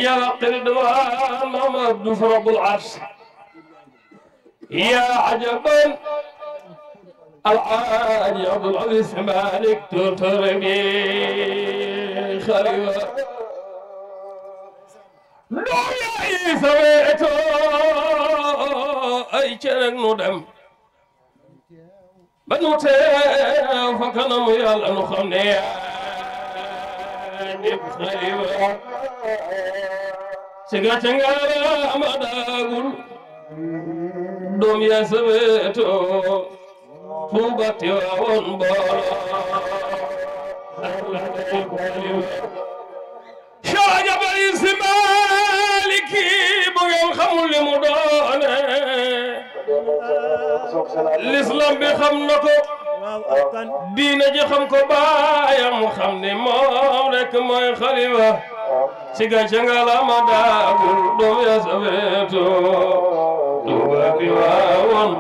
يا قلدوان محمد رب العرش يا عجبا الحاج عبد العزيز مالك تتربي خليفه لو يا سويتو اي كرك ندم بنوتي فكنم يالا نخمني def xalifa siga cangala amadagul doom ya sabeto Tuuba Tiwaawan mbooloo Allah day xalifa Shaajabal Si Maaliki bu ngeen xamul li mu doone l'islam bi xam na ko diina ji xam ko baayam xam ni moom rek mooy xalifa si gàcce ngalama daagul doom ya sabeeto Tuuba Tiwaawan